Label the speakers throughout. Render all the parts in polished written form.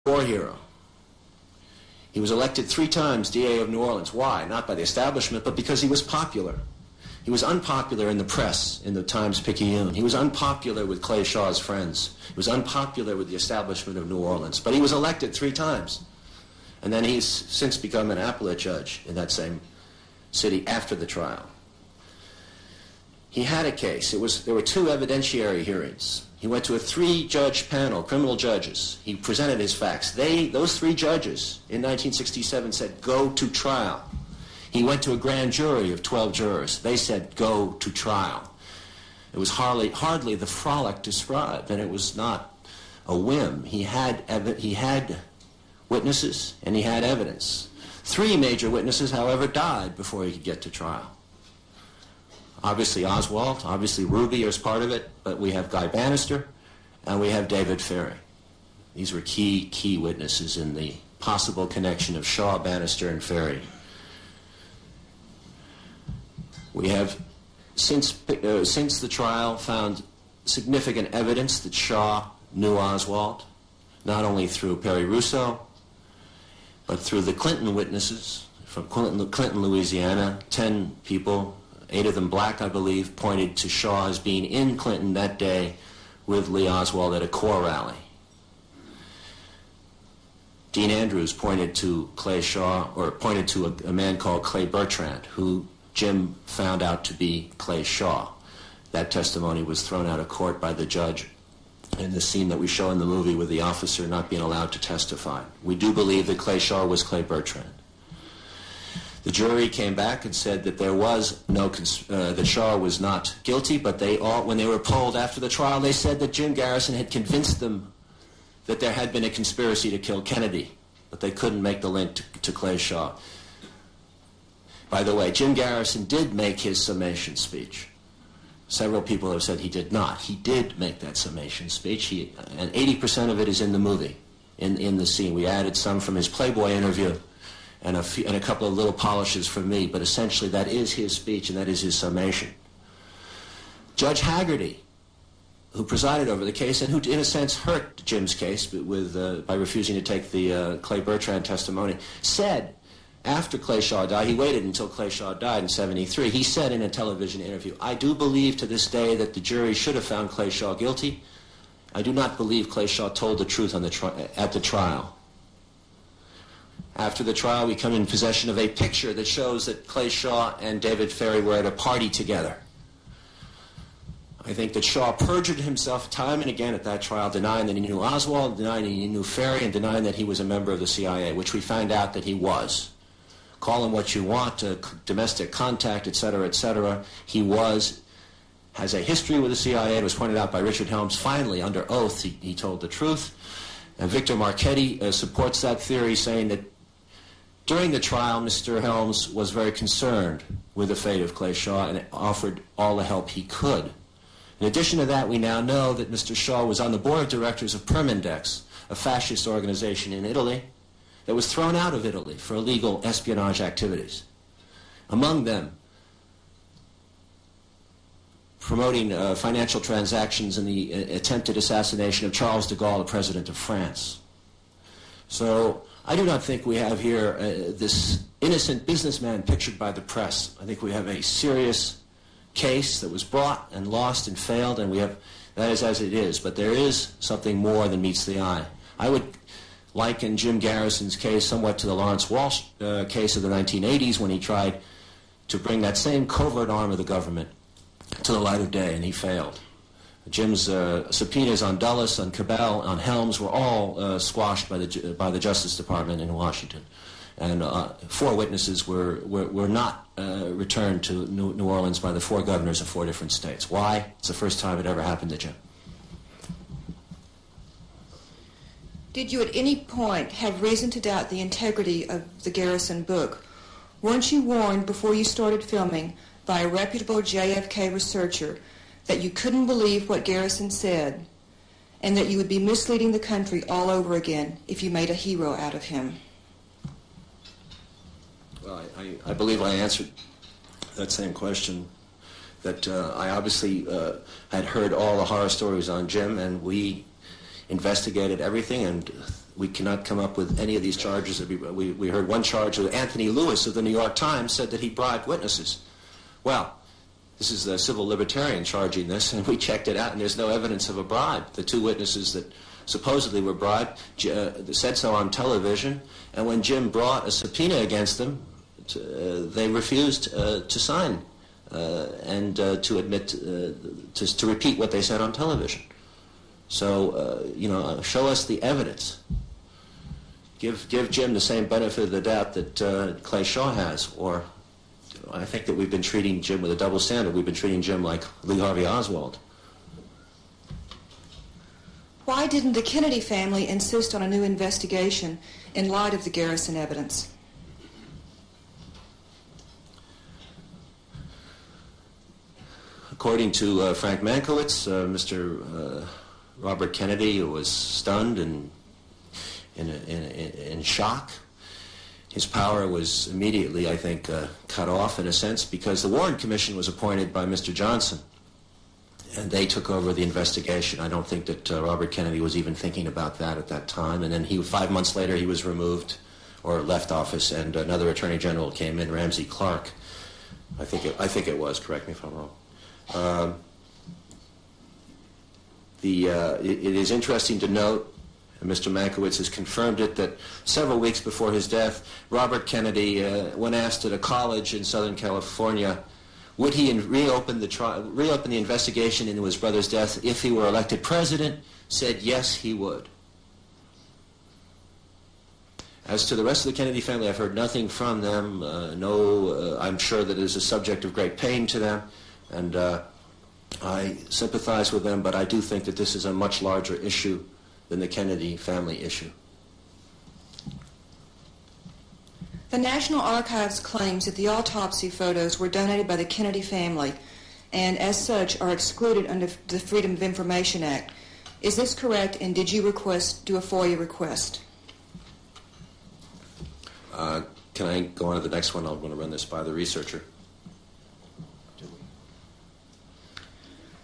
Speaker 1: war hero. He was elected 3 times DA of New Orleans. Why? Not by the establishment, but because he was popular. He was unpopular in the press, in the Times-Picayune. He was unpopular with Clay Shaw's friends. He was unpopular with the establishment of New Orleans. But he was elected 3 times. And then he's since become an appellate judge in that same city after the trial. He had a case. There were 2 evidentiary hearings. He went to a 3-judge panel, criminal judges. He presented his facts. Those 3 judges in 1967 said, go to trial. He went to a grand jury of 12 jurors. They said, go to trial. It was hardly the frolic described, and it was not a whim. He had witnesses, and he had evidence. 3 major witnesses, however, died before he could get to trial. Obviously Oswald, obviously Ruby is part of it, but we have Guy Bannister, and we have David Ferry. These were key witnesses in the possible connection of Shaw, Bannister, and Ferry. We have, since the trial, found significant evidence that Shaw knew Oswald, not only through Perry Rousseau, but through the Clinton witnesses from Clinton, Louisiana. 10 people, 8 of them black, I believe, pointed to Shaw as being in Clinton that day with Lee Oswald at a Corps rally. Dean Andrews pointed to Clay Shaw, or pointed to a man called Clay Bertrand, who Jim found out to be Clay Shaw. That testimony was thrown out of court by the judge in the scene that we show in the movie with the officer not being allowed to testify. We do believe that Clay Shaw was Clay Bertrand. The jury came back and said that there was that Shaw was not guilty, but when they were polled after the trial, they said that Jim Garrison had convinced them that there had been a conspiracy to kill Kennedy, but they couldn't make the link to Clay Shaw. By the way, Jim Garrison did make his summation speech. Several people have said he did not. He did make that summation speech, and 80% of it is in the movie, in the scene. We added some from his Playboy interview and a couple of little polishes from me, but essentially that is his speech and that is his summation. Judge Haggerty, who presided over the case and who in a sense hurt Jim's case by refusing to take the Clay Bertrand testimony, said after Clay Shaw died, he waited until Clay Shaw died in '73, he said in a television interview, "I do believe to this day that the jury should have found Clay Shaw guilty. I do not believe Clay Shaw told the truth at the trial." After the trial, we come in possession of a picture that shows that Clay Shaw and David Ferry were at a party together. I think that Shaw perjured himself time and again at that trial, denying that he knew Oswald, denying that he knew Ferry, and denying that he was a member of the CIA, which we found out that he was. Call him what you want, domestic contact, etc., etc. He has a history with the CIA. It was pointed out by Richard Helms. Finally, under oath, he told the truth. And Victor Marchetti supports that theory, saying that during the trial, Mr. Helms was very concerned with the fate of Clay Shaw and offered all the help he could. In addition to that, we now know that Mr. Shaw was on the board of directors of Permindex, a fascist organization in Italy that was thrown out of Italy for illegal espionage activities. Among them, promoting financial transactions in the attempted assassination of Charles de Gaulle, the President of France. So I do not think we have here this innocent businessman pictured by the press. I think we have a serious case that was brought and lost and failed, and that is as it is. But there is something more than meets the eye. I would liken Jim Garrison's case somewhat to the Lawrence Walsh case of the 1980s, when he tried to bring that same covert arm of the government to the light of day, and he failed. Jim's subpoenas on Dulles, on Cabell, on Helms were all squashed by the Justice Department in Washington, and 4 witnesses were not returned to New Orleans by the 4 governors of 4 different states. Why? It's the first time it ever happened to Jim.
Speaker 2: Did you at any point have reason to doubt the integrity of the Garrison book? Weren't you warned before you started filming by a reputable JFK researcher that you couldn't believe what Garrison said, and that you would be misleading the country all over again if you made a hero out of him?
Speaker 1: Well, I believe I answered that same question, that I obviously had heard all the horror stories on Jim, and we investigated everything, and we cannot come up with any of these charges. We heard one charge of Anthony Lewis of the New York Times said that he bribed witnesses. Well, this is the civil libertarian charging this, and we checked it out, and there's no evidence of a bribe. The two witnesses that supposedly were bribed said so on television, and when Jim brought a subpoena against them, they refused to sign and to admit, to repeat what they said on television. So, show us the evidence. Give Jim the same benefit of the doubt that Clay Shaw has, or I think that we've been treating Jim with a double standard. We've been treating Jim like Lee Harvey Oswald.
Speaker 2: Why didn't the Kennedy family insist on a new investigation in light of the Garrison evidence?
Speaker 1: According to Frank Mankiewicz, Mr. Robert Kennedy was stunned and in shock. His power was immediately, I think, cut off in a sense because the Warren Commission was appointed by Mr. Johnson, and they took over the investigation. I don't think that Robert Kennedy was even thinking about that at that time. And then 5 months later, he was removed or left office, and another Attorney General came in, Ramsey Clark. I think it was. Correct me if I'm wrong. It is interesting to note, and Mr. Mankiewicz has confirmed it, that several weeks before his death, Robert Kennedy, when asked at a college in Southern California, would he reopen the investigation into his brother's death if he were elected president, said yes, he would. As to the rest of the Kennedy family, I've heard nothing from them. I'm sure that it is a subject of great pain to them, and I sympathize with them, but I do think that this is a much larger issue than the Kennedy family issue.
Speaker 2: The National Archives claims that the autopsy photos were donated by the Kennedy family and as such are excluded under the Freedom of Information Act. Is this correct, and did you do a FOIA request?
Speaker 1: Can I go on to the next one? I'm going to run this by the researcher.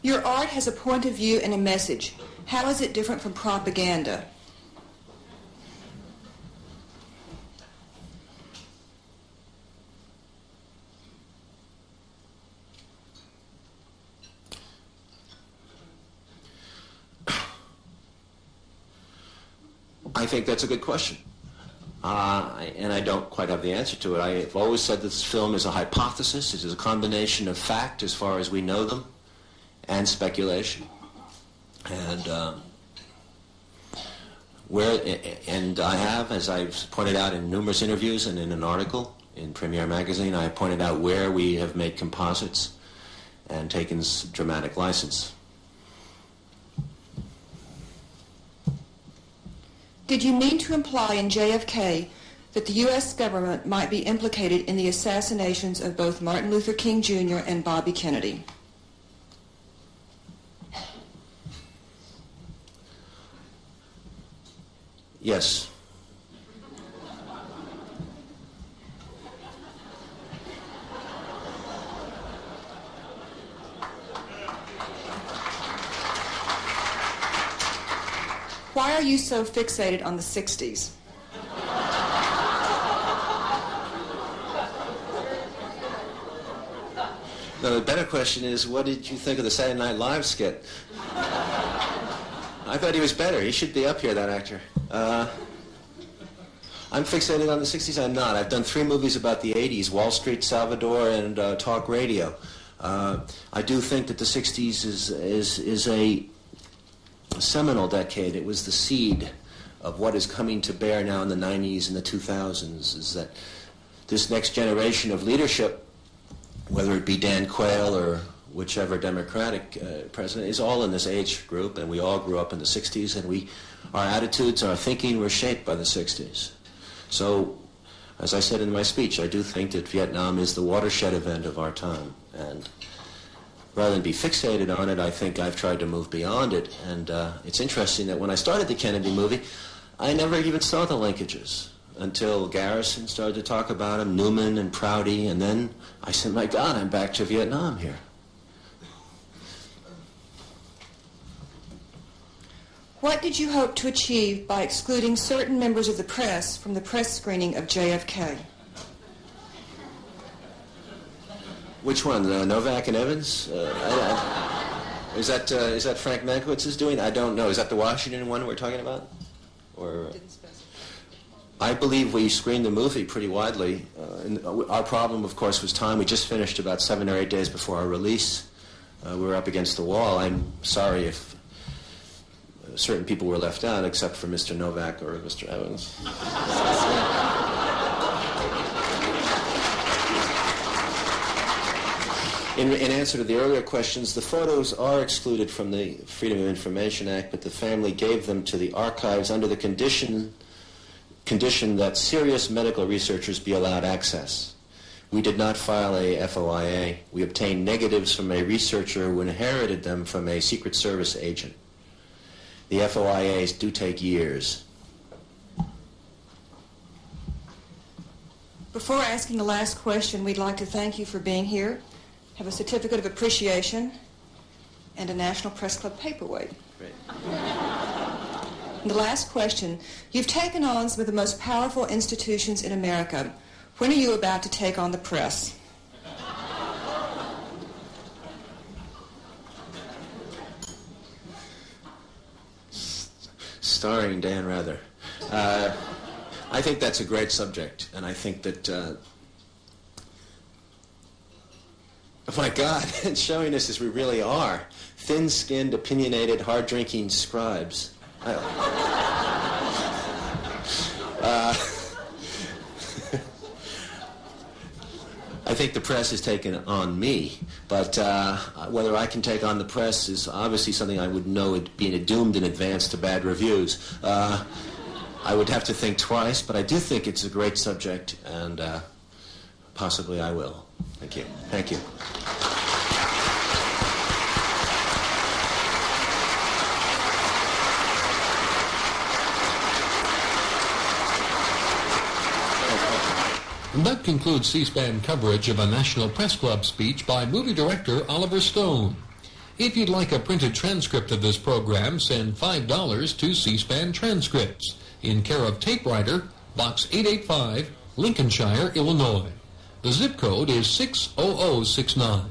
Speaker 2: Your art has a point of view and a message. How is it different from propaganda?
Speaker 1: I think that's a good question. And I don't quite have the answer to it. I've always said that this film is a hypothesis. It is a combination of fact, as far as we know them, and speculation. And I have, as I've pointed out in numerous interviews and in an article in Premiere Magazine, I have pointed out where we have made composites and taken dramatic license.
Speaker 2: Did you mean to imply in JFK that the U.S. government might be implicated in the assassinations of both Martin Luther King Jr. and Bobby Kennedy?
Speaker 1: Yes.
Speaker 2: Why are you so fixated on the 60s?
Speaker 1: No, the better question is, what did you think of the Saturday Night Live skit? I thought he was better. He should be up here, that actor. I'm fixated on the 60s. I'm not. I've done 3 movies about the 80s, Wall Street, Salvador, and talk radio. I do think that the 60s is a seminal decade. It was the seed of what is coming to bear now in the 90s and the 2000s, is that this next generation of leadership, whether it be Dan Quayle or whichever Democratic president, is all in this age group, and we all grew up in the 60s, and our attitudes, our thinking were shaped by the 60s. So, as I said in my speech, I do think that Vietnam is the watershed event of our time, and rather than be fixated on it, I think I've tried to move beyond it. And it's interesting that when I started the Kennedy movie, I never even saw the linkages until Garrison started to talk about him, Newman and Prouty, and then I said, my God, I'm back to Vietnam here.
Speaker 2: What did you hope to achieve by excluding certain members of the press from the press screening of JFK?
Speaker 1: Which one? Novak and Evans? Is that Frank Mankiewicz doing? I don't know. Is that the Washington one we're talking about? Or I believe we screened the movie pretty widely. And our problem, of course, was time. We just finished about 7 or 8 days before our release. We were up against the wall. I'm sorry if certain people were left out, except for Mr. Novak or Mr. Evans. In answer to the earlier questions, the photos are excluded from the Freedom of Information Act, but the family gave them to the archives under the condition that serious medical researchers be allowed access. We did not file a FOIA. We obtained negatives from a researcher who inherited them from a Secret Service agent. The FOIAs do take years.
Speaker 2: Before asking the last question, we'd like to thank you for being here. Have a certificate of appreciation and a National Press Club paperweight.
Speaker 1: Great.
Speaker 2: And the last question, you've taken on some of the most powerful institutions in America. When are you about to take on the press?
Speaker 1: Starring Dan Rather. I think that's a great subject, and I think that oh my God, it's showing us as we really are. Thin-skinned, opinionated, hard-drinking scribes. I think the press has taken on me, but whether I can take on the press is obviously something I would know being doomed in advance to bad reviews. I would have to think twice, but I do think it's a great subject, and possibly I will. Thank you. Thank you.
Speaker 3: And that concludes C-SPAN coverage of a National Press Club speech by movie director Oliver Stone. If you'd like a printed transcript of this program, send $5 to C-SPAN Transcripts, in care of Tape Writer, Box 885, Lincolnshire, Illinois. The zip code is 60069.